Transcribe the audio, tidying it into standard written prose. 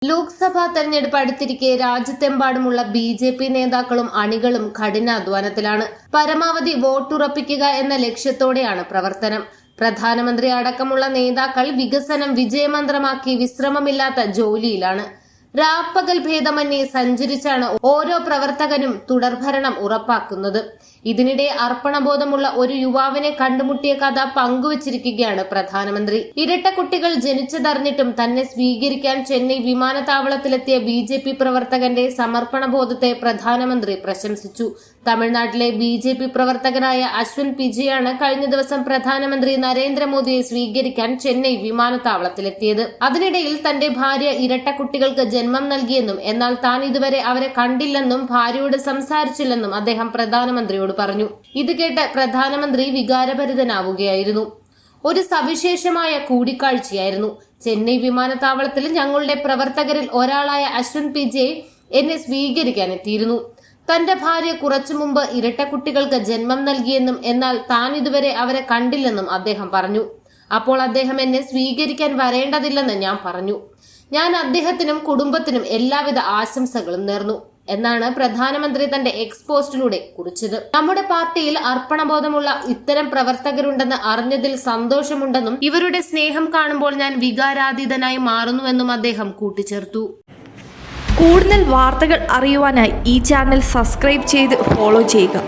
ലോക്സഭാ തെരഞ്ഞെടുപ്പ് അടുത്തിരിക്കെ രാജ്യത്തെമ്പാടുമുള്ള BJP നേതാക്കളും അണികളും കഠിനാധ്വാനത്തിലാണ്. പരമാവധി വോട്ടുറപ്പിക്കുക എന്ന ലക്ഷ്യത്തോടെയാണ് പ്രവർത്തനം. പ്രധാനമന്ത്രി അടക്കമുള്ള നേതാക്കൾ വികസനം വിജയമന്ത്രമാക്കി വിശ്രമമില്ലാത്ത ജോലിയിലാണ്. രാപ്പകൽ ഭേദമന്യേ സഞ്ചരിച്ചാണ് ഓരോ പ്രവർത്തകനും തുടർഭരണം ഉറപ്പാക്കുന്നത്. ഇതിനിടെ അർപ്പണബോധമുള്ള ഒരു യുവാവിനെ കണ്ടുമുട്ടിയ കഥ പങ്കുവച്ചിരിക്കുകയാണ് പ്രധാനമന്ത്രി. ഇരട്ട കുട്ടികൾ ജനിച്ചതറിഞ്ഞിട്ടും തന്നെ സ്വീകരിക്കാൻ ചെന്നൈ വിമാനത്താവളത്തിലെത്തിയ BJP പ്രവർത്തകന്റെ സമർപ്പണബോധത്തെ പ്രധാനമന്ത്രി പ്രശംസിച്ചു. തമിഴ്നാട്ടിലെ BJP പ്രവർത്തകനായ അശ്വിൻ പിജയാണ് കഴിഞ്ഞ ദിവസം പ്രധാനമന്ത്രി നരേന്ദ്രമോദിയെ സ്വീകരിക്കാൻ ചെന്നൈ വിമാനത്താവളത്തിലെത്തിയത്. അതിനിടയിൽ തന്റെ ഭാര്യ ഇരട്ട കുട്ടികൾക്ക് ജന്മം നൽകിയെന്നും എന്നാൽ താൻ ഇതുവരെ അവരെ കണ്ടില്ലെന്നും ഭാര്യയോട് സംസാരിച്ചില്ലെന്നും അദ്ദേഹം പ്രധാനമന്ത്രിയോട് പറഞ്ഞു. ഇത് കേട്ട് പ്രധാനമന്ത്രി വികാരഭരിതനാവുകയായിരുന്നു. ഒരു സവിശേഷമായ കൂടിക്കാഴ്ചയായിരുന്നു. ചെന്നൈ വിമാനത്താവളത്തിൽ ഞങ്ങളുടെ പ്രവർത്തകരിൽ ഒരാളായ അശ്വിൻ പിജെ എന്നെ സ്വീകരിക്കാൻ എത്തിയിരുന്നു. തന്റെ ഭാര്യ കുറച്ചു മുമ്പ് ഇരട്ട കുട്ടികൾക്ക് ജന്മം നൽകിയെന്നും എന്നാൽ താൻ ഇതുവരെ അവരെ കണ്ടില്ലെന്നും അദ്ദേഹം പറഞ്ഞു. അപ്പോൾ അദ്ദേഹം എന്നെ സ്വീകരിക്കാൻ വരേണ്ടതില്ലെന്ന് ഞാൻ പറഞ്ഞു. ഞാൻ അദ്ദേഹത്തിനും കുടുംബത്തിനും എല്ലാവിധ ആശംസകളും നേർന്നു എന്നാണ് പ്രധാനമന്ത്രി തന്റെ എക്സ് പോസ്റ്റിലൂടെ കുറിച്ചത്. നമ്മുടെ പാർട്ടിയിൽ അർപ്പണബോധമുള്ള ഇത്തരം പ്രവർത്തകരുണ്ടെന്ന് അറിഞ്ഞതിൽ സന്തോഷമുണ്ടെന്നും ഇവരുടെ സ്നേഹം കാണുമ്പോൾ ഞാൻ വികാരാതീതനായി മാറുന്നുവെന്നും അദ്ദേഹം കൂട്ടിച്ചേർത്തു. കൂടുതൽ വാർത്തകൾ അറിയുവാനായി ഈ ചാനൽ സബ്സ്ക്രൈബ് ചെയ്ത് ഫോളോ ചെയ്യുക.